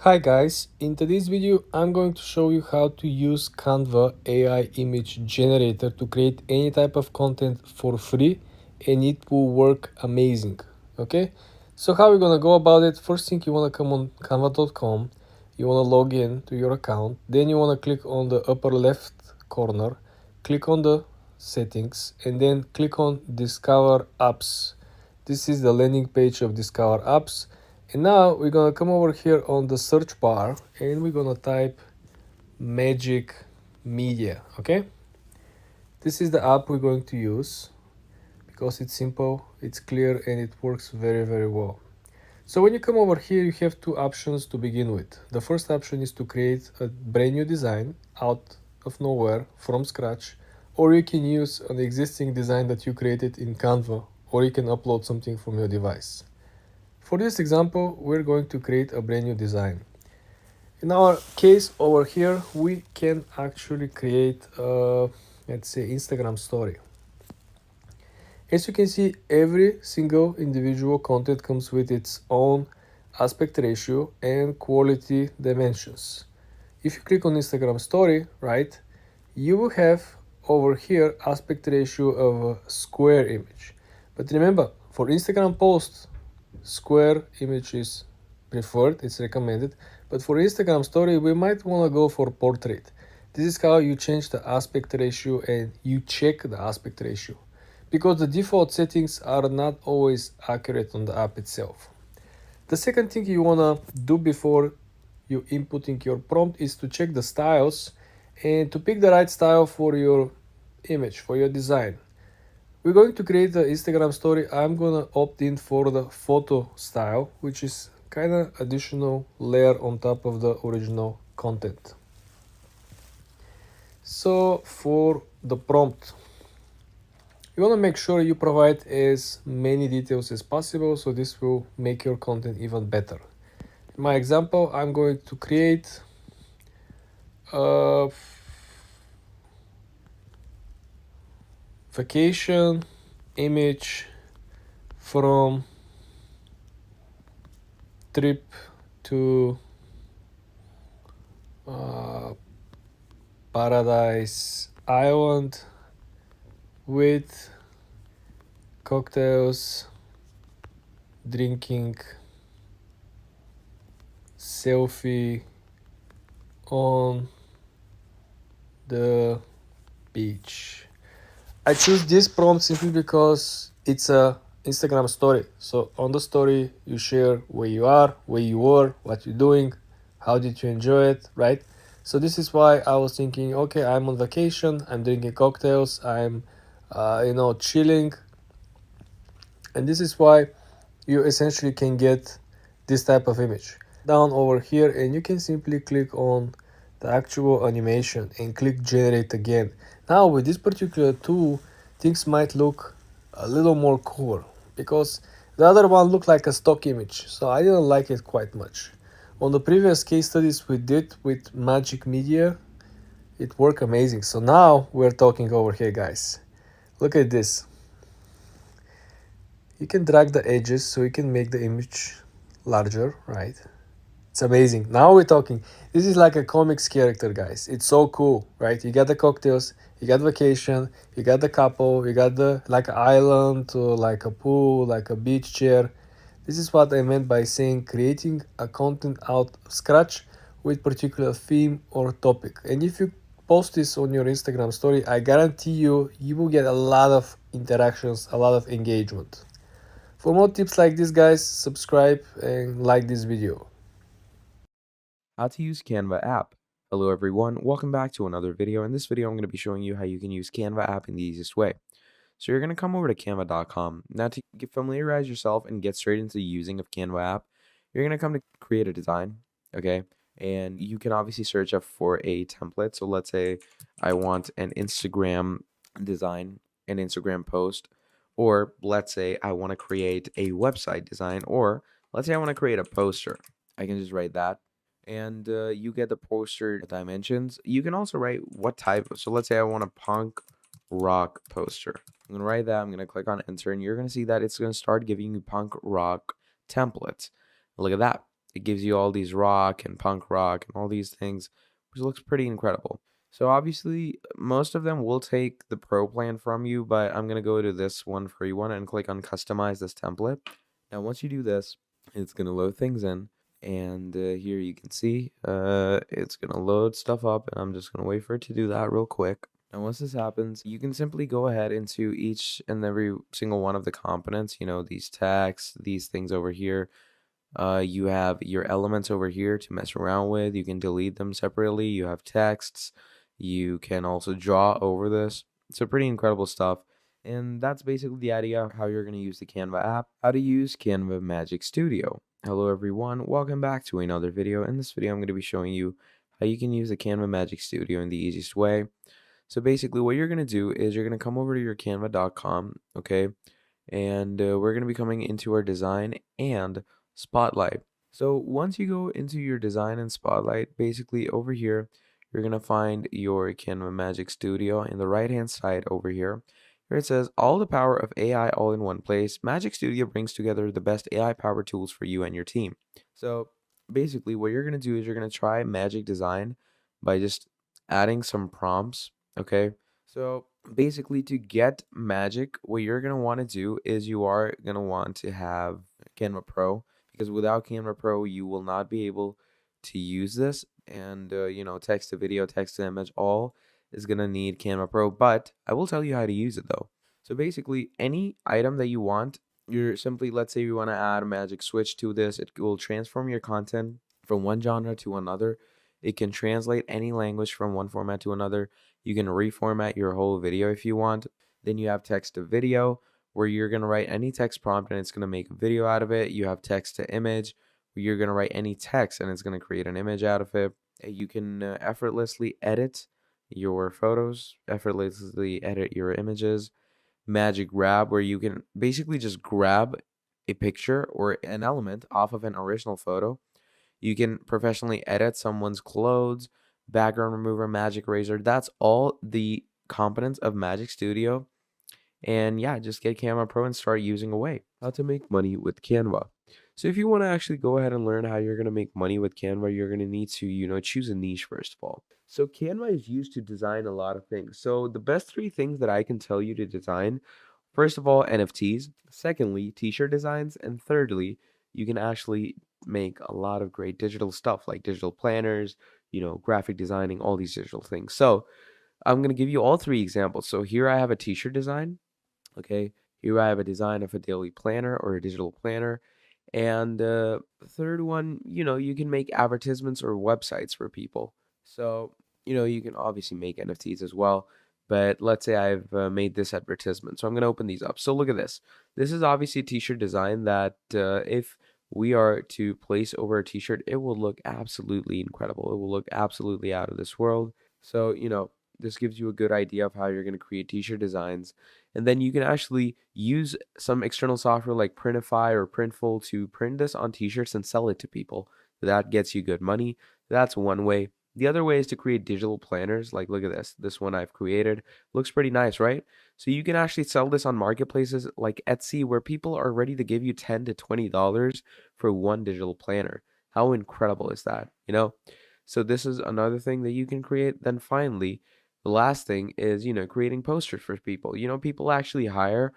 Hi guys, in today's video I'm going to show you how to use Canva AI image generator to create any type of content for free and it will work amazing. Okay, so how we're gonna go about it? First thing, you wanna come on canva.com, you wanna log in to your account, then you wanna click on the upper left corner, click on the settings and then click on discover apps. This is the landing page of discover apps. And now we're gonna come over here on the search bar and we're gonna type Magic Media. Okay, this is the app we're going to use because it's simple, it's clear, and it works very well. So when you come over here, you have two options to begin with. The first option is to create a brand new design out of nowhere from scratch, or you can use an existing design that you created in Canva, or you can upload something from your device. For this example, we're going to create a brand new design. In our case over here, we can actually create a, let's say, Instagram story. As you can see, every single individual content comes with its own aspect ratio and quality dimensions. If you click on Instagram story, right, you will have over here aspect ratio of a square image. But remember, for Instagram posts, square image is preferred, it's recommended, but for Instagram story we might want to go for portrait. This is how you change the aspect ratio and you check the aspect ratio, because the default settings are not always accurate on the app itself. The second thing you want to do before you inputting your prompt is to check the styles and to pick the right style for your image, for your design. We're going to create the Instagram story. I'm gonna opt in for the photo style, which is kind of additional layer on top of the original content. So for the prompt, you want to make sure you provide as many details as possible, so this will make your content even better. In my example, I'm going to create a vacation image from trip to Paradise Island with cocktails, drinking, selfie on the beach. I choose this prompt simply because it's a Instagram story. So on the story you share where you are, where you were, what you're doing, how did you enjoy it, right? So this is why I was thinking, okay, I'm on vacation, I'm drinking cocktails, I'm chilling, and this is why you essentially can get this type of image. Down over here and you can simply click on the actual animation and click generate again. Now with this particular tool, things might look a little more cooler, because the other one looked like a stock image, so I didn't like it quite much. On the previous case studies we did with Magic Media, it worked amazing. So now we're talking over here, guys. Look at this. You can drag the edges so you can make the image larger, right? It's amazing. Now we're talking. This is like a comics character, guys. It's so cool, right? You got the cocktails, you got vacation, you got the couple, you got the like an island or like a pool, like a beach chair. This is what I meant by saying creating a content out of scratch with particular theme or topic. And if you post this on your Instagram story, I guarantee you will get a lot of interactions, a lot of engagement. For more tips like this, guys, subscribe and like this video. How to use Canva app. Hello everyone, welcome back to another video. In this video, I'm going to be showing you how you can use Canva app in the easiest way. So you're going to come over to canva.com. Now to familiarize yourself and get straight into the using of Canva app, you're going to come to create a design, okay? And you can obviously search up for a template. So let's say I want an Instagram design, an Instagram post, or let's say I want to create a website design, or let's say I want to create a poster. I can just write that and you get the poster dimensions. You can also write what type. So let's say I want a punk rock poster. I'm gonna write that. I'm gonna click on enter, and you're gonna see that it's gonna start giving you punk rock templates. Look at that. it gives you all these rock and punk rock and all these things, which looks pretty incredible. So obviously, most of them will take the pro plan from you, but I'm going to go to this one free one and click on customize this template. Now, once you do this, it's going to load things in. And here you can see it's going to load stuff up, and I'm just going to wait for it to do that real quick. Now, once this happens, you can simply go ahead into each and every single one of the components, these texts, these things over here. You have your elements over here to mess around with. You can delete them separately. You have texts. You can also draw over this. So pretty incredible stuff. And that's basically the idea of how you're going to use the Canva app, how to use Canva Magic Studio. Hello everyone, welcome back to another video. In this video, I'm going to be showing you how you can use the Canva Magic Studio in the easiest way. So basically what you're going to do is you're going to come over to your canva.com, okay? And we're going to be coming into our design and spotlight. So once you go into your design and spotlight, basically over here, you're going to find your Canva Magic Studio in the right hand side over here. Here it says all the power of AI all in one place. Magic Studio brings together the best AI powered tools for you and your team. So basically what you're going to do is you're going to try Magic Design by just adding some prompts, okay? So basically to get magic, what you're going to want to do is you are going to want to have Canva Pro, because without Canva Pro, you will not be able to use this. And, text to video, text to image, all is going to need Canva Pro. But I will tell you how to use it though. So basically, any item that you want, you're simply, let's say you want to add a magic switch to this, it will transform your content from one genre to another. It can translate any language from one format to another. You can reformat your whole video if you want. Then you have text to video, where you're going to write any text prompt and it's going to make a video out of it. You have text to image, where you're going to write any text and it's going to create an image out of it. You can effortlessly edit your photos, effortlessly edit your images. Magic grab, where you can basically just grab a picture or an element off of an original photo. You can professionally edit someone's clothes, background remover, magic eraser. That's all the components of Magic Studio. And yeah, just get Canva Pro and start using away. How to make money with Canva. So if you want to actually go ahead and learn how you're going to make money with Canva, you're going to need to, choose a niche first of all. So Canva is used to design a lot of things. So the best three things that I can tell you to design, first of all, NFTs. Secondly, t-shirt designs. And thirdly, you can actually make a lot of great digital stuff like digital planners, graphic designing, all these digital things. So I'm going to give you all three examples. So here I have a t-shirt design. Okay, here I have a design of a daily planner or a digital planner. And the third one, you can make advertisements or websites for people. So, you can obviously make NFTs as well. But let's say I've made this advertisement. So I'm going to open these up. So look at this. This is obviously a t-shirt design that if we are to place over a t-shirt, it will look absolutely incredible. It will look absolutely out of this world. So, this gives you a good idea of how you're going to create t-shirt designs. And then you can actually use some external software like Printify or Printful to print this on t-shirts and sell it to people. That gets you good money. That's one way. The other way is to create digital planners. Like, look at this. This one I've created. Looks pretty nice, right? So you can actually sell this on marketplaces like Etsy, where people are ready to give you $10 to $20 for one digital planner. How incredible is that? So this is another thing that you can create. Then finally, the last thing is, creating posters for people. People actually hire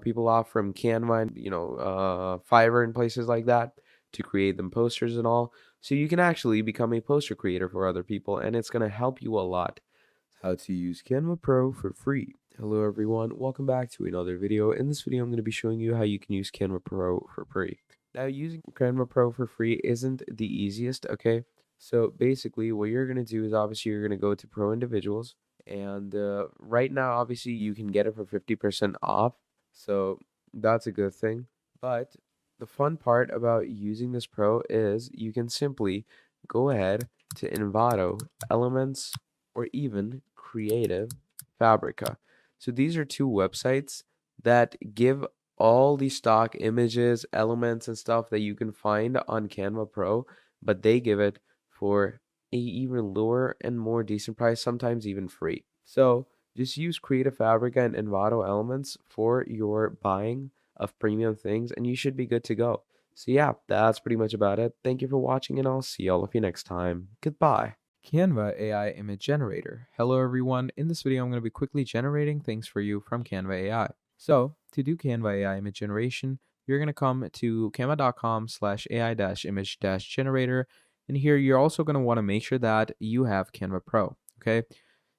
people off from Canva and, Fiverr and places like that to create them posters and all. So you can actually become a poster creator for other people, and it's going to help you a lot. How to use Canva Pro for free. Hello everyone, welcome back to another video. In this video, I'm going to be showing you how you can use Canva Pro for free. Now, using Canva Pro for free isn't the easiest, okay? So basically, what you're going to do is obviously you're going to go to Pro Individuals. And right now, obviously, you can get it for 50% off. So that's a good thing. But the fun part about using this Pro is you can simply go ahead to Envato, Elements, or even Creative Fabrica. So these are two websites that give all the stock images, elements, and stuff that you can find on Canva Pro, but they give it for a even lower and more decent price, sometimes even free. So just use Creative Fabrica and Envato Elements for your buying of premium things, and you should be good to go. So yeah, that's pretty much about it. Thank you for watching, and I'll see all of you next time. Goodbye. Canva AI image generator. Hello everyone. In this video, I'm going to be quickly generating things for you from Canva AI. So to do Canva AI image generation, you're going to come to canva.com/AI-image-generator. And here you're also going to want to make sure that you have Canva Pro. Okay.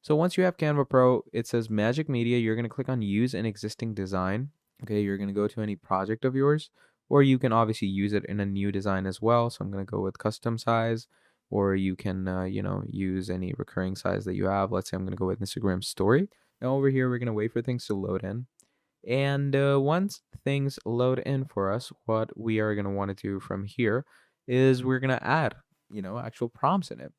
So once you have Canva Pro, it says Magic Media. You're going to click on use an existing design. Okay. You're going to go to any project of yours, or you can obviously use it in a new design as well. So I'm going to go with custom size, or you can, use any recurring size that you have. Let's say I'm going to go with Instagram story. Now over here, we're going to wait for things to load in. And once things load in for us, what we are going to want to do from here is we're going to add, actual prompts in it.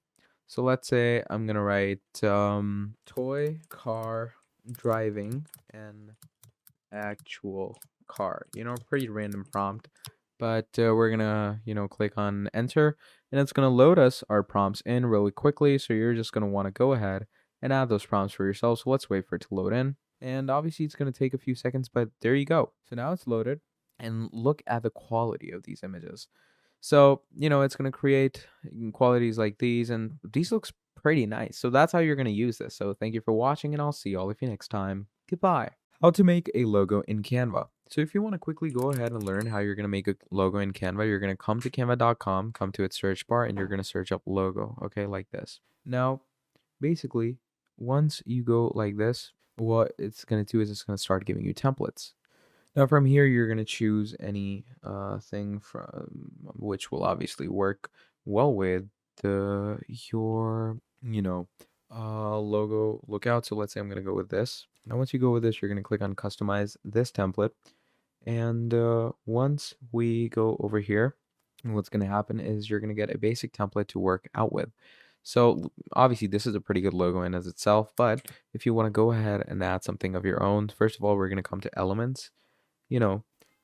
So let's say I'm going to write toy car driving and actual car. Pretty random prompt, but we're gonna, click on enter, and it's gonna load us our prompts in really quickly. So you're just gonna want to go ahead and add those prompts for yourself. So let's wait for it to load in. And obviously it's gonna take a few seconds, but there you go. So now it's loaded, and look at the quality of these images. So, it's going to create qualities like these, and these looks pretty nice. So that's how you're going to use this. So thank you for watching, and I'll see all of you next time. Goodbye. How to make a logo in Canva. So if you want to quickly go ahead and learn how you're going to make a logo in Canva, you're going to come to canva.com, come to its search bar, and you're going to search up logo, okay, like this. Now, basically, once you go like this, what it's going to do is it's going to start giving you templates. Now from here, you're going to choose any thing from which will obviously work well with your, logo lookout. So let's say I'm going to go with this. Now, once you go with this, you're going to click on customize this template. And once we go over here, what's going to happen is you're going to get a basic template to work out with. So obviously this is a pretty good logo in as itself, but if you want to go ahead and add something of your own, first of all, we're going to come to elements.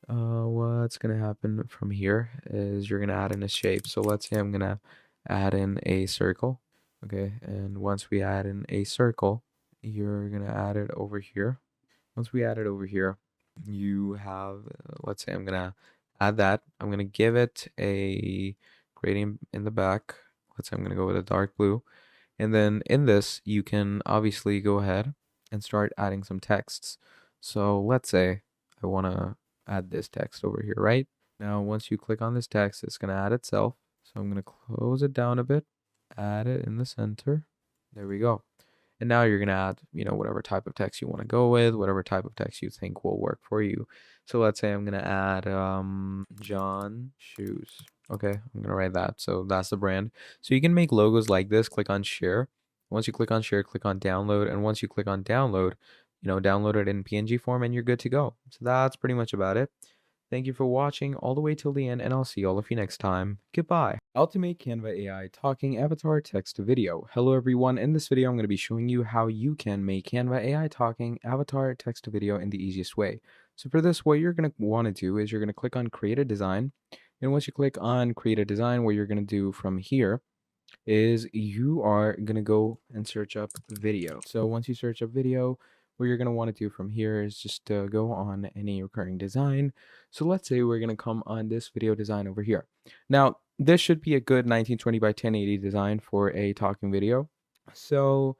What's gonna happen from here is you're gonna add in a shape. So let's say I'm gonna add in a circle. Okay, and once we add in a circle, you're gonna add it over here. Once we add it over here, you have, let's say I'm gonna add that. I'm gonna give it a gradient in the back. Let's say I'm gonna go with a dark blue. And then in this, you can obviously go ahead and start adding some texts. So let's say I want to add this text over here, right? Now, once you click on this text, it's going to add itself. So I'm going to close it down a bit, add it in the center. There we go. And now you're going to add, whatever type of text you want to go with, whatever type of text you think will work for you. So let's say I'm going to add John Shoes. Okay, I'm going to write that. So that's the brand. So you can make logos like this. Click on share. Once you click on share, click on download. And once you click on download, download it in PNG form and you're good to go. So that's pretty much about it. Thank you for watching all the way till the end, and I'll see all of you next time. Goodbye. How to make Canva AI talking avatar text to video. Hello everyone. In this video, I'm going to be showing you how you can make Canva AI talking avatar text to video in the easiest way. So for this, what you're going to want to do is you're going to click on create a design. And once you click on create a design, what you're going to do from here is you are going to go and search up video. So once you search up video, what you're going to want to do from here is just go on any recurring design. So let's say we're going to come on this video design over here. Now, this should be a good 1920 by 1080 design for a talking video. So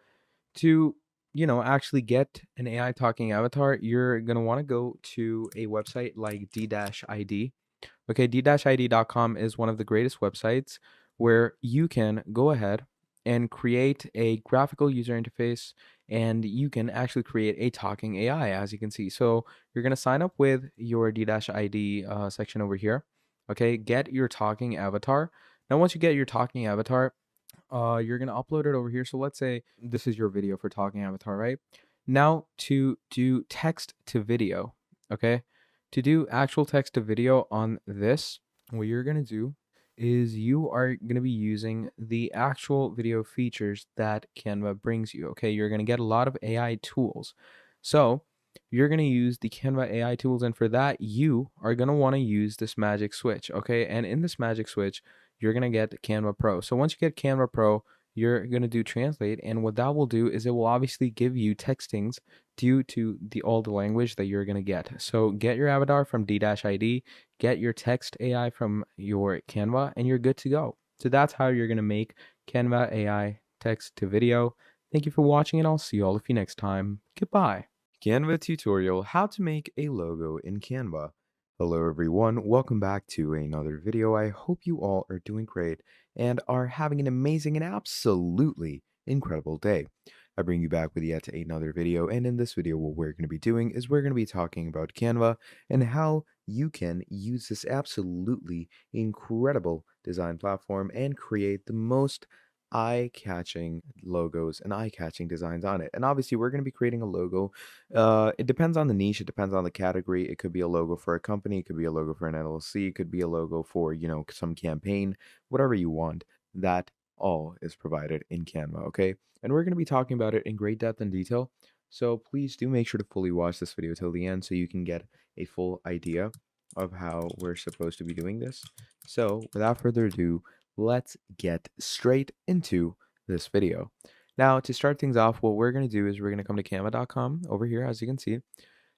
to, actually get an AI talking avatar, you're going to want to go to a website like D-ID. Okay, d-id.com is one of the greatest websites where you can go ahead and create a graphical user interface, and you can actually create a talking AI, as you can see. So you're going to sign up with your d-id section over here. Okay, get your talking avatar. Now, once you get your talking avatar, you're going to upload it over here. So let's say this is your video for talking avatar, right? Now to do text to video, okay? To do actual text to video on this, what you're going to do is you are going to be using the actual video features that Canva brings you, okay? You're going to get a lot of AI tools. So you're going to use the Canva AI tools, and for that, you are going to want to use this magic switch, okay? And in this magic switch, you're going to get Canva Pro. So once you get Canva Pro, you're going to do translate, and what that will do is it will obviously give you textings due to all the language that you're going to get. So get your avatar from D-ID, get your text AI from your Canva, and you're good to go. So that's how you're going to make Canva AI text to video. Thank you for watching, and I'll see all of you next time. Goodbye. Canva tutorial, how to make a logo in Canva. Hello everyone, welcome back to another video. I hope you all are doing great and are having an amazing and absolutely incredible day. I bring you back with yet another video, and in this video what we're going to be doing is we're going to be talking about Canva and how you can use this absolutely incredible design platform and create the most eye-catching logos and eye-catching designs on it. And obviously we're going to be creating a logo. It depends on the niche, it depends on the category. It could be a logo for a company, it could be a logo for an LLC, it could be a logo for, some campaign, whatever you want. That all is provided in Canva, okay? And we're going to be talking about it in great depth and detail. So please do make sure to fully watch this video till the end so you can get a full idea of how we're supposed to be doing this. So without further ado, let's get straight into this video. Now, to start things off, what we're going to do is we're going to come to canva.com over here, as you can see.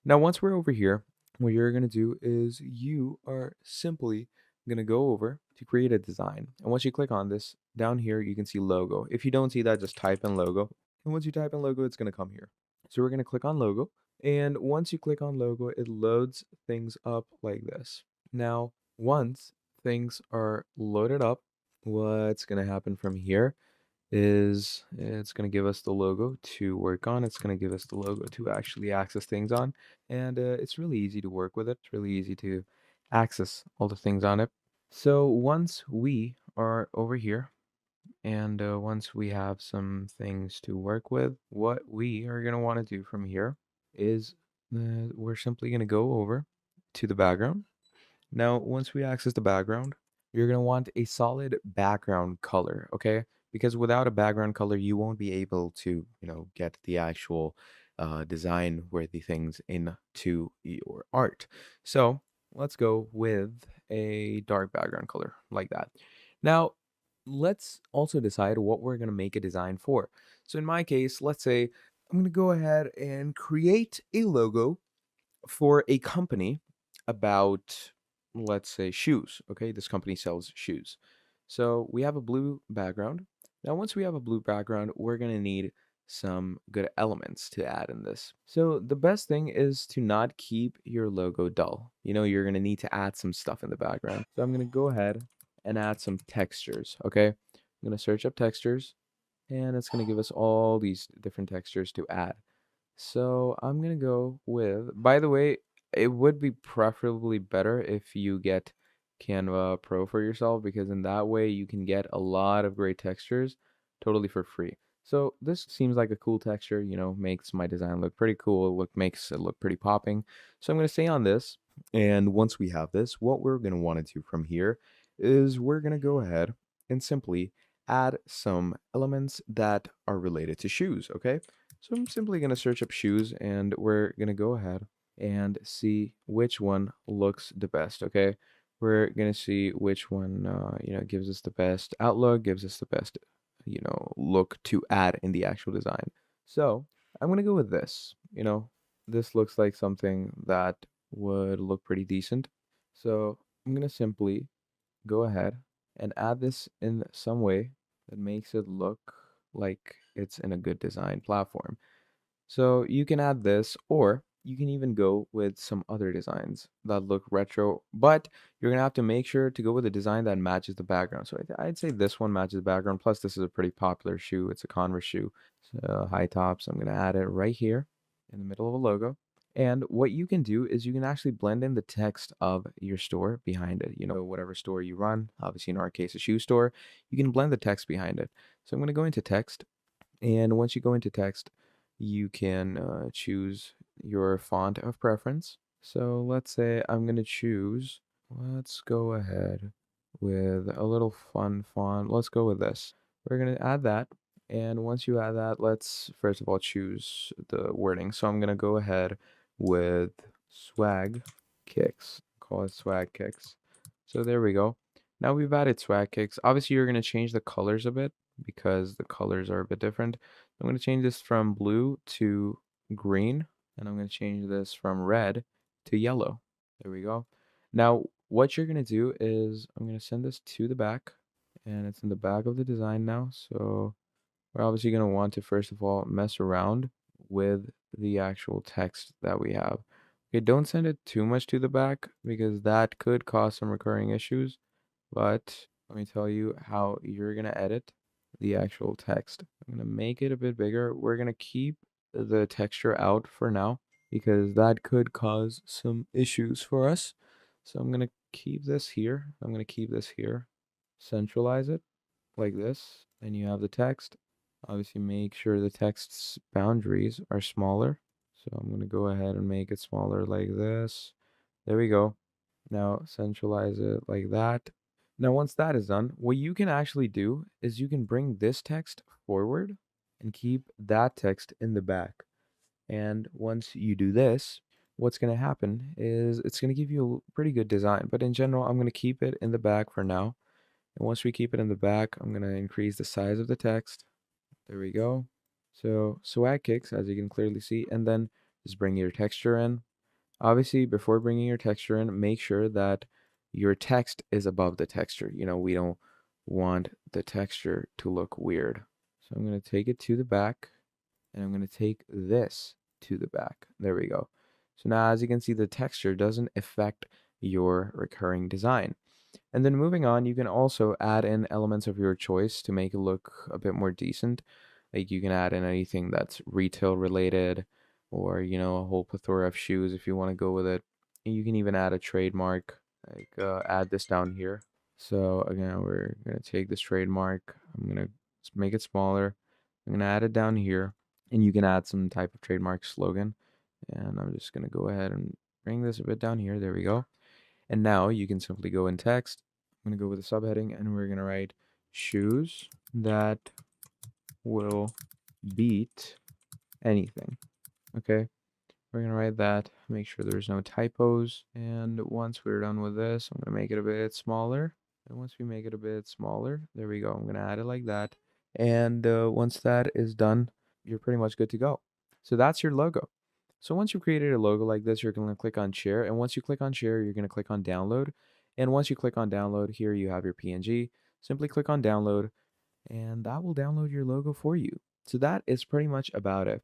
Now, once we're over here, what you're going to do is you are simply going to go over to create a design. And once you click on this, down here, you can see logo. If you don't see that, just type in logo. And once you type in logo, it's going to come here. So we're going to click on logo. And once you click on logo, it loads things up like this. Now, once things are loaded up, what's going to happen from here is it's going to give us the logo to work on. It's going to give us the logo to actually access things on. And it's really easy to work with it. It's really easy to access all the things on it. So once we are over here and once we have some things to work with, what we are going to want to do from here is we're simply going to go over to the background. Now, once we access the background, you're going to want a solid background color, okay? Because without a background color, you won't be able to, get the actual design-worthy things into your art. So let's go with a dark background color like that. Now, let's also decide what we're going to make a design for. So in my case, let's say I'm going to go ahead and create a logo for a company about, let's say, shoes. Okay, this company sells shoes. So we have a blue background. Now, once we have a blue background, we're going to need some good elements to add in this. So the best thing is to not keep your logo dull. You're going to need to add some stuff in the background. So I'm going to go ahead and add some textures. Okay, I'm going to search up textures, and it's going to give us all these different textures to add. So I'm gonna go with, by the way, it would be preferably better if you get Canva Pro for yourself, because in that way you can get a lot of great textures totally for free. So this seems like a cool texture, makes my design look pretty cool, makes it look pretty popping. So I'm gonna stay on this. And once we have this, what we're gonna want to do from here is we're gonna go ahead and simply add some elements that are related to shoes, okay? So I'm simply going to search up shoes, and we're going to go ahead and see which one looks the best, okay? We're going to see which one, gives us the best outlook, gives us the best, look to add in the actual design. So I'm going to go with this. This looks like something that would look pretty decent. So I'm going to simply go ahead and add this in some way that makes it look like it's in a good design platform. So you can add this, or you can even go with some other designs that look retro, but you're gonna have to make sure to go with a design that matches the background. So I'd say this one matches the background. Plus, this is a pretty popular shoe. It's a Converse shoe, so high top. So I'm gonna add it right here in the middle of a logo. And what you can do is you can actually blend in the text of your store behind it. Whatever store you run, obviously in our case, a shoe store, you can blend the text behind it. So I'm going to go into text. And once you go into text, you can choose your font of preference. So let's say I'm going to choose, let's go ahead with a little fun font. Let's go with this. We're going to add that. And once you add that, let's first of all choose the wording. So I'm going to go ahead with swag kicks. Call it swag kicks. So there we go. Now we've added swag kicks. Obviously, you're going to change the colors a bit because the colors are a bit different. I'm going to change this from blue to green, and I'm going to change this from red to yellow. There we go. Now, what you're going to do is I'm going to send this to the back, and it's in the back of the design now. So we're obviously going to want to first of all mess around with the actual text that we have. Okay, don't send it too much to the back because that could cause some recurring issues. But let me tell you how you're going to edit the actual text. I'm going to make it a bit bigger. We're going to keep the texture out for now because that could cause some issues for us. So I'm going to keep this here. I'm going to keep this here. Centralize it like this. And you have the text. Obviously, make sure the text's boundaries are smaller. So I'm going to go ahead and make it smaller like this. There we go. Now centralize it like that. Now, once that is done, what you can actually do is you can bring this text forward and keep that text in the back. And once you do this, what's going to happen is it's going to give you a pretty good design. But in general, I'm going to keep it in the back for now. And once we keep it in the back, I'm going to increase the size of the text. There we go. So swag kicks, as you can clearly see, and then just bring your texture in. Obviously, before bringing your texture in, make sure that your text is above the texture. We don't want the texture to look weird. So I'm going to take it to the back, and I'm going to take this to the back. There we go. So now, as you can see, the texture doesn't affect your recurring design. And then moving on, you can also add in elements of your choice to make it look a bit more decent. Like you can add in anything that's retail related or, a whole plethora of shoes if you want to go with it. And you can even add a trademark, like add this down here. So again, we're going to take this trademark. I'm going to make it smaller. I'm going to add it down here. And you can add some type of trademark slogan. And I'm just going to go ahead and bring this a bit down here. There we go. And now you can simply go in text. I'm going to go with a subheading and we're going to write shoes that will beat anything. Okay. We're going to write that, make sure there's no typos. And once we're done with this, I'm going to make it a bit smaller. And once we make it a bit smaller, there we go. I'm going to add it like that. And once that is done, you're pretty much good to go. So that's your logo. So once you've created a logo like this, you're going to click on share. And once you click on share, you're going to click on download. And once you click on download, here you have your PNG. Simply click on download and that will download your logo for you. So that is pretty much about it.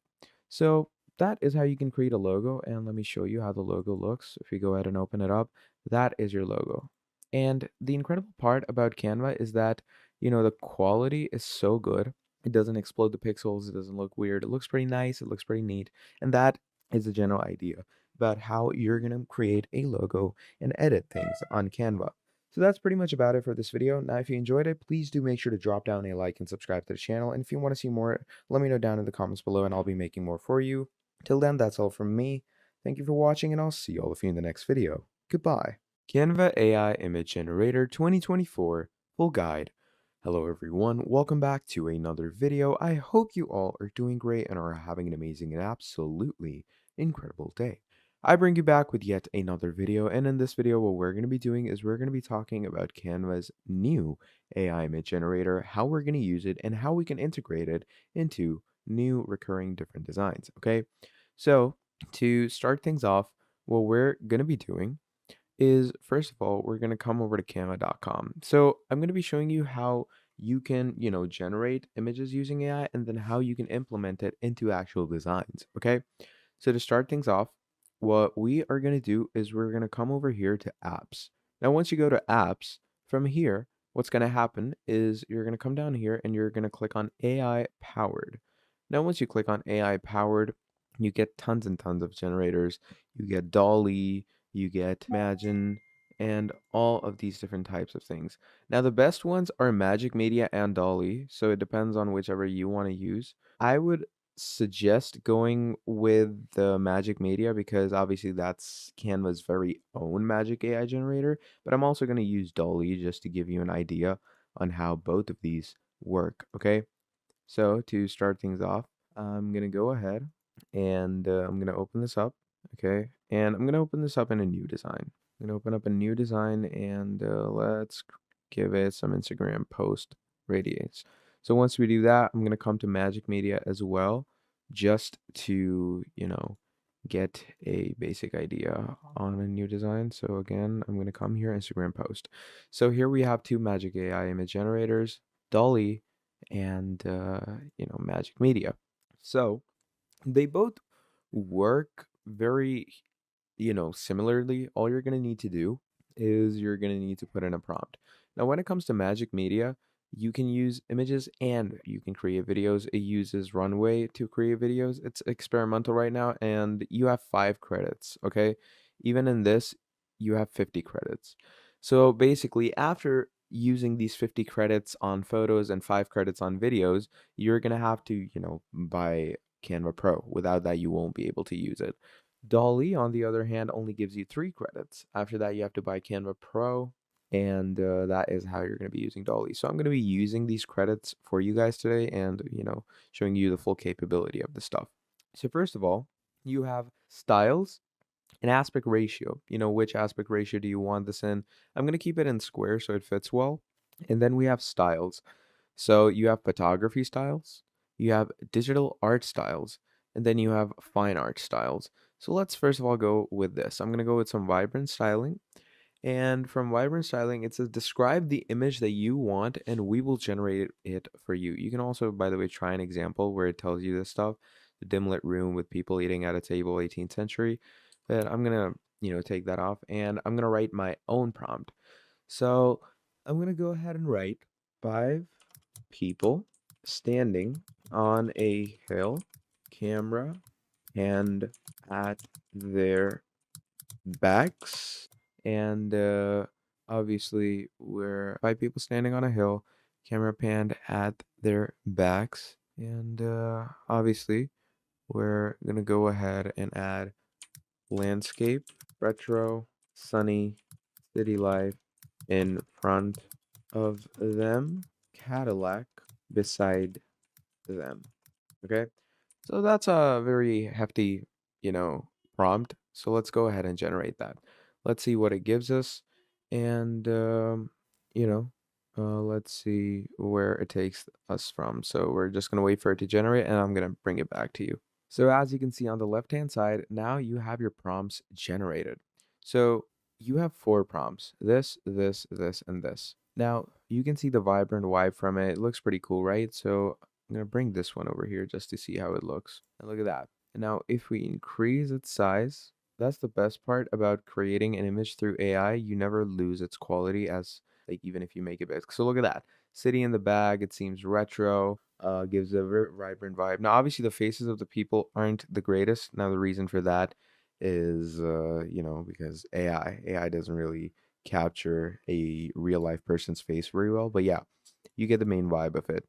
So that is how you can create a logo. And let me show you how the logo looks. If you go ahead and open it up, that is your logo. And the incredible part about Canva is that, the quality is so good. It doesn't explode the pixels. It doesn't look weird. It looks pretty nice. It looks pretty neat. And that is the general idea about how you're going to create a logo and edit things on Canva. So that's pretty much about it for this video. Now, if you enjoyed it, please do make sure to drop down a like and subscribe to the channel. And if you want to see more, let me know down in the comments below and I'll be making more for you. Till then, that's all from me. Thank you for watching and I'll see all of you in the next video. Goodbye. Canva AI Image Generator 2024 Full Guide. Hello everyone, welcome back to another video. I hope you all are doing great and are having an amazing and absolutely incredible day. I bring you back with yet another video, and in this video what we're going to be doing is we're going to be talking about Canva's new AI image generator, how we're going to use it, and how we can integrate it into new recurring different designs, okay? So to start things off, what we're going to be doing is first of all, we're going to come over to canva.com. So I'm going to be showing you how you can, generate images using AI and then how you can implement it into actual designs. Okay. So to start things off, what we are going to do is we're going to come over here to apps. Now, once you go to apps from here, what's going to happen is you're going to come down here and you're going to click on AI powered. Now, once you click on AI powered, you get tons and tons of generators. You get Dolly, you get Imagine, and all of these different types of things. Now, the best ones are Magic Media and Dolly, so it depends on whichever you want to use. I would suggest going with the Magic Media because obviously that's Canva's very own Magic AI generator, but I'm also going to use Dolly just to give you an idea on how both of these work, okay? So to start things off, I'm going to go ahead and I'm going to open this up. Okay, and I'm going to open this up in a new design. I'm going to open up a new design and let's give it some Instagram post radius. So once we do that, I'm going to come to Magic Media as well, just to, get a basic idea on a new design. So again, I'm going to come here, Instagram post. So here we have two Magic AI image generators, Dolly and Magic Media. So they both work very similarly. All you're going to need to do is you're going to need to put in a prompt. Now, when it comes to Magic Media, you can use images and you can create videos. It uses Runway to create videos. It's experimental right now, and you have 5 credits, okay? Even in this, you have 50 credits. So basically, after using these 50 credits on photos and 5 credits on videos, you're going to have to, buy Canva Pro. Without that, you won't be able to use it. Dolly, on the other hand, only gives you 3 credits. After that, you have to buy Canva Pro, and that is how you're going to be using Dolly. So I'm going to be using these credits for you guys today and, showing you the full capability of the stuff. So first of all, you have styles and aspect ratio. Which aspect ratio do you want this in? I'm going to keep it in square so it fits well. And then we have styles. So you have photography styles, you have digital art styles, and then you have fine art styles. So let's first of all go with this. I'm going to go with some vibrant styling. And from vibrant styling, it says describe the image that you want and we will generate it for you. You can also, by the way, try an example where it tells you this stuff. The dim lit room with people eating at a table, 18th century. But I'm going to, take that off and I'm going to write my own prompt. So I'm going to go ahead and write 5 people standing on a hill, camera and at their backs, and obviously we're 5 people standing on a hill, camera panned at their backs, and obviously we're gonna go ahead and add landscape, retro, sunny, city life in front of them, Cadillac beside them. Okay, so that's a very hefty, prompt. So let's go ahead and generate that. Let's see what it gives us, and you know, let's see where it takes us from. So we're just gonna wait for it to generate, and I'm gonna bring it back to you. So as you can see on the left-hand side, now you have your prompts generated. So you have 4 prompts, this, and this. Now you can see the vibrant vibe from it. It looks pretty cool, right? So I'm gonna bring this one over here just to see how it looks. And look at that. And now if we increase its size, that's the best part about creating an image through AI. You never lose its quality as like even if you make it big. So look at that. City in the bag, it seems retro, gives a very vibrant vibe. Now obviously the faces of the people aren't the greatest. Now the reason for that is because AI doesn't really capture a real life person's face very well. But yeah, you get the main vibe of it.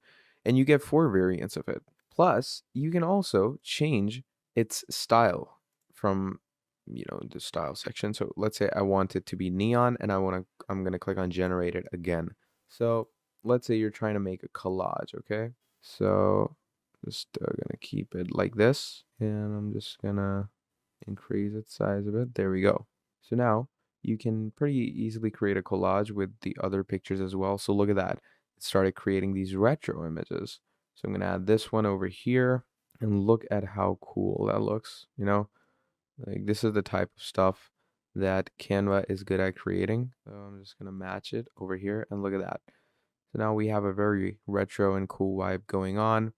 And you get 4 variants of it. Plus, you can also change its style from the style section. So let's say I want it to be neon and I'm gonna click on generate it again. So let's say you're trying to make a collage, okay? So just gonna keep it like this, and I'm just gonna increase its size a bit. There we go. So now you can pretty easily create a collage with the other pictures as well. So look at that. It started creating these retro images. So I'm going to add this one over here and look at how cool that looks. Like this is the type of stuff that Canva is good at creating. So I'm just going to match it over here and look at that. So now we have a very retro and cool vibe going on.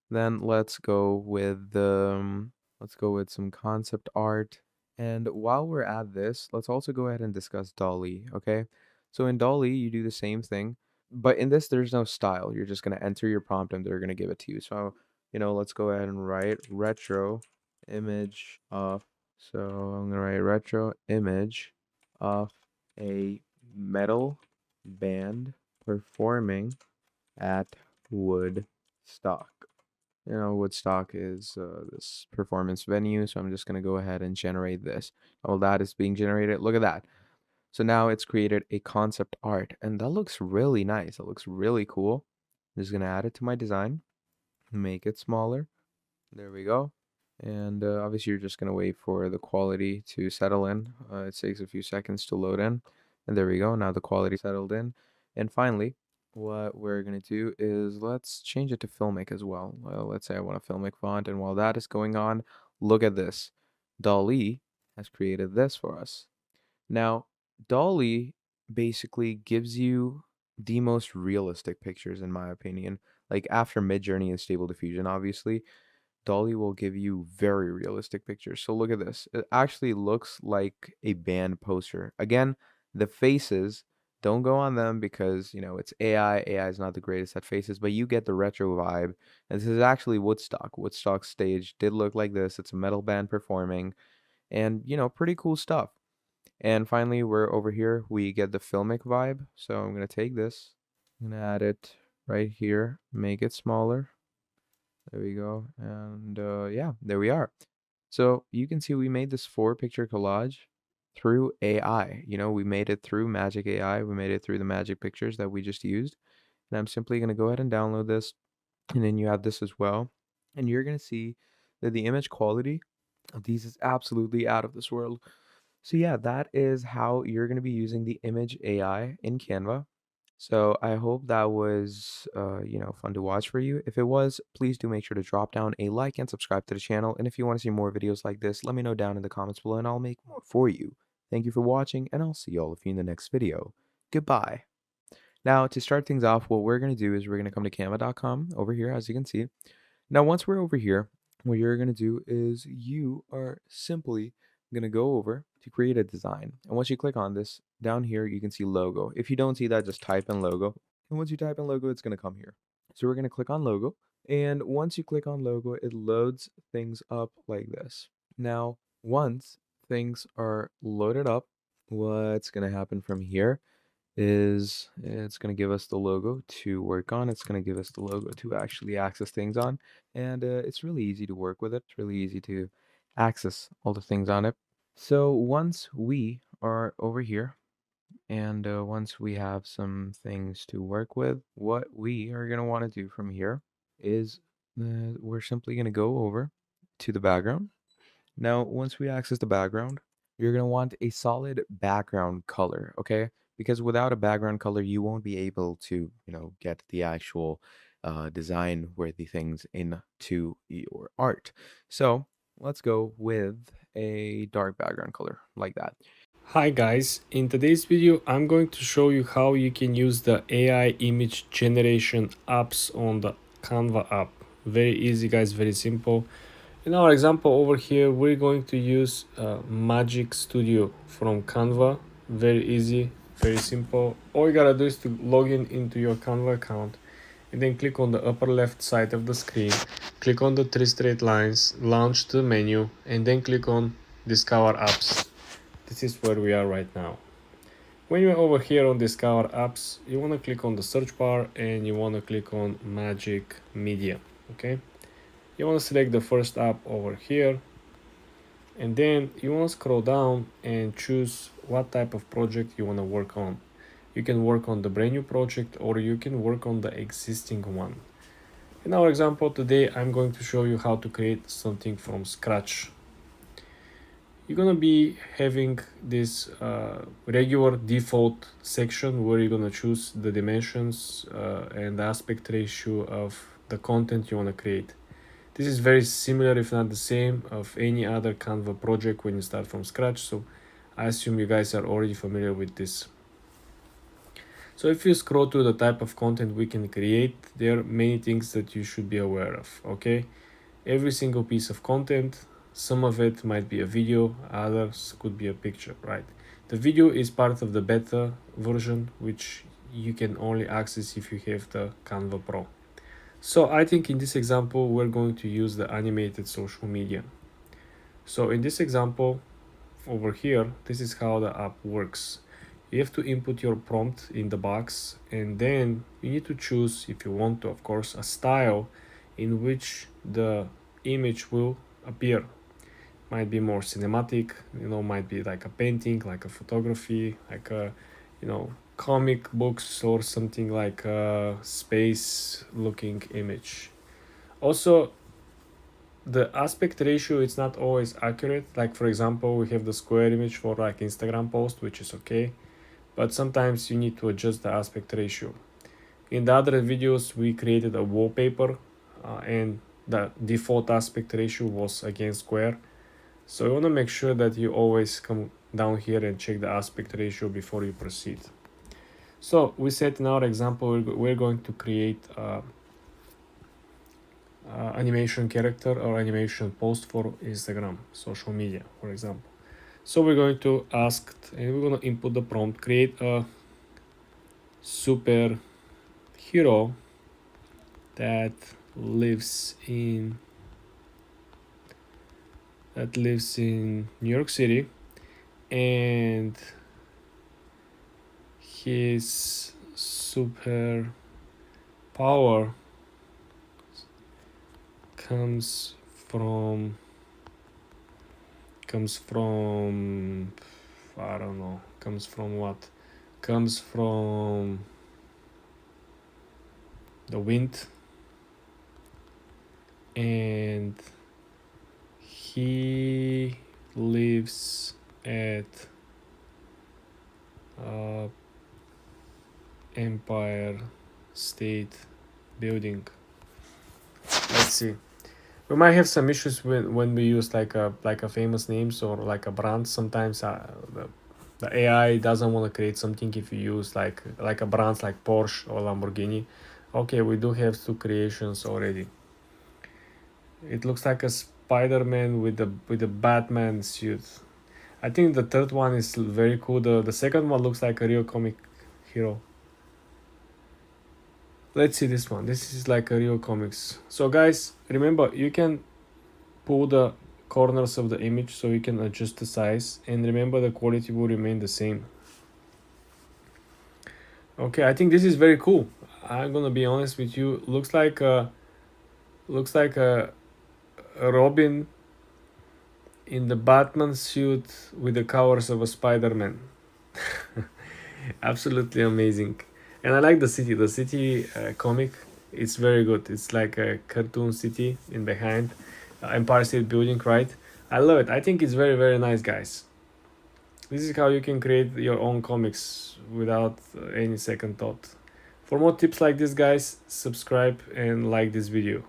Then let's go with some concept art. And while we're at this, let's also go ahead and discuss Dolly, okay? So in Dolly, you do the same thing, but in this there's no style. You're just going to enter your prompt and they're going to give it to you. So, let's go ahead and write retro image of so I'm going to write retro image of a metal band performing at Woodstock. Woodstock is this performance venue, so I'm just going to go ahead and generate this. All that is being generated. Look at that. So now it's created a concept art, and that looks really nice. It looks really cool. I'm just going to add it to my design, make it smaller. There we go. And obviously, you're just going to wait for the quality to settle in. It takes a few seconds to load in. And there we go. Now the quality settled in. And finally, what we're going to do is let's change it to Filmic as well. Let's say I want a Filmic font. And while that is going on, look at this. Dalio has created this for us. Now, Dalio basically gives you the most realistic pictures, in my opinion. Like after Midjourney and Stable Diffusion, obviously, Dolly will give you very realistic pictures. So look at this. It actually looks like a band poster. Again, the faces, don't go on them because, it's AI. AI is not the greatest at faces, but you get the retro vibe. And this is actually Woodstock. Woodstock stage did look like this. It's a metal band performing and, pretty cool stuff. And finally, we're over here. We get the filmic vibe. So I'm going to take this. I'm going to add it right here, make it smaller. There we go. And yeah, there we are. So you can see we made this 4 picture collage through AI. We made it through Magic AI. We made it through the Magic Pictures that we just used. And I'm simply going to go ahead and download this. And then you have this as well. And you're going to see that the image quality of these is absolutely out of this world. So yeah, that is how you're going to be using the image AI in Canva. So I hope that was, fun to watch for you. If it was, please do make sure to drop down a like and subscribe to the channel. And if you want to see more videos like this, let me know down in the comments below and I'll make more for you. Thank you for watching and I'll see all of you in the next video. Goodbye. Now, to start things off, what we're going to do is we're going to come to canva.com over here, as you can see. Now, once we're over here, what you're going to do is you are simply going to go over to create a design. And once you click on this, down here, you can see logo. If you don't see that, just type in logo. And once you type in logo, it's going to come here. So we're going to click on logo. And once you click on logo, it loads things up like this. Now, once things are loaded up, what's going to happen from here is it's going to give us the logo to work on. It's going to give us the logo to actually access things on. And it's really easy to work with it. It's really easy to access all the things on it. So once we are over here and once we have some things to work with, what we are going to want to do from here is we're simply going to go over to the background. Now, once we access the background, you're going to want a solid background color, okay? Because without a background color, you won't be able to, get the actual design-worthy things into your art. So let's go with a dark background color like that. Hi guys, in today's video I'm going to show you how you can use the AI image generation apps on the Canva app. Very easy guys, very simple. In our example over here we're going to use Magic Studio from Canva. Very easy, very simple. All you gotta do is to log in into your Canva account and then click on the upper left side of the screen, click on the 3 straight lines, launch the menu and then click on Discover Apps. This is where we are right now. When you're over here on Discover Apps, you want to click on the search bar and you want to click on Magic Media. Okay, you want to select the first app over here and then you want to scroll down and choose what type of project you want to work on. You can work on the brand new project or you can work on the existing one. In our example today, I'm going to show you how to create something from scratch. You're gonna be having this regular default section where you're gonna choose the dimensions and the aspect ratio of the content you want to create. This is very similar, if not the same, of any other Canva project when you start from scratch, so I assume you guys are already familiar with this. So if you scroll to the type of content we can create, there are many things that you should be aware of, okay? Every single piece of content, some of it might be a video, others could be a picture, right? The video is part of the beta version, which you can only access if you have the Canva Pro. So I think in this example, we're going to use the animated social media. So in this example over here, this is how the app works. You have to input your prompt in the box and then you need to choose, if you want to, of course, a style in which the image will appear. Might be more cinematic, might be like a painting, like a photography, like a, comic books or something like a space looking image. Also, the aspect ratio is not always accurate. Like for example, we have the square image for like Instagram post, which is okay, but sometimes you need to adjust the aspect ratio. In the other videos, we created a wallpaper and the default aspect ratio was again square. So you want to make sure that you always come down here and check the aspect ratio before you proceed. So we said in our example we're going to create animation character or animation post for Instagram, social media, for example. So we're going to ask, and we're going to input the prompt, create a super hero that lives in New York City, and his super power comes from I don't know, comes from what? Comes from the wind, and he lives at Empire State Building. Let's see. We might have some issues when we use like a famous names or like a brand. Sometimes the AI doesn't want to create something if you use like a brands like Porsche or Lamborghini. Okay, we do have two creations already. It looks like a Spider-Man with the Batman suit. I think the third one is very cool. The second one looks like a real comic hero. Let's see this one. This is like a real comics. So guys, remember you can pull the corners of the image so you can adjust the size, and remember the quality will remain the same. Okay, I think this is very cool. I'm gonna be honest with you. Looks like a Robin in the Batman suit with the covers of a Spider-Man. Absolutely amazing. And I like the city comic. It's very good. It's like a cartoon city in behind Empire State Building, right? I love it. I think it's very, very nice, guys. This is how you can create your own comics without any second thought. For more tips like this, guys, subscribe and like this video.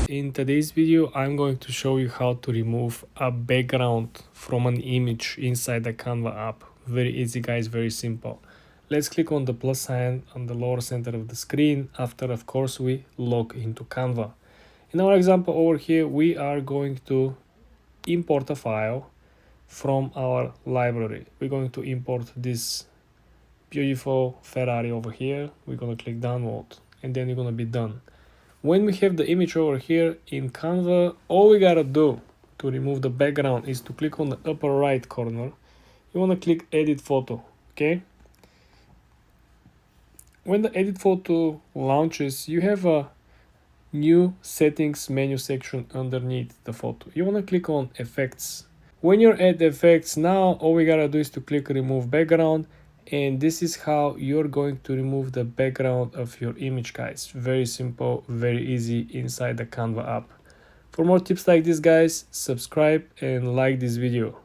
In today's video, I'm going to show you how to remove a background from an image inside the Canva app. Very easy, guys, very simple. Let's click on the plus sign on the lower center of the screen after, of course, we log into Canva. In our example over here, we are going to import a file from our library. We're going to import this beautiful Ferrari over here. We're going to click download, and then you're going to be done. When we have the image over here in Canva, all we gotta do to remove the background is to click on the upper right corner. You wanna click edit photo, okay? When the edit photo launches, you have a new settings menu section underneath the photo. You wanna click on effects. When you're at effects, now all we gotta do is to click remove background, and this is how you're going to remove the background of your image, guys. Very simple, very easy inside the Canva app. For more tips like this, guys, subscribe and like this video.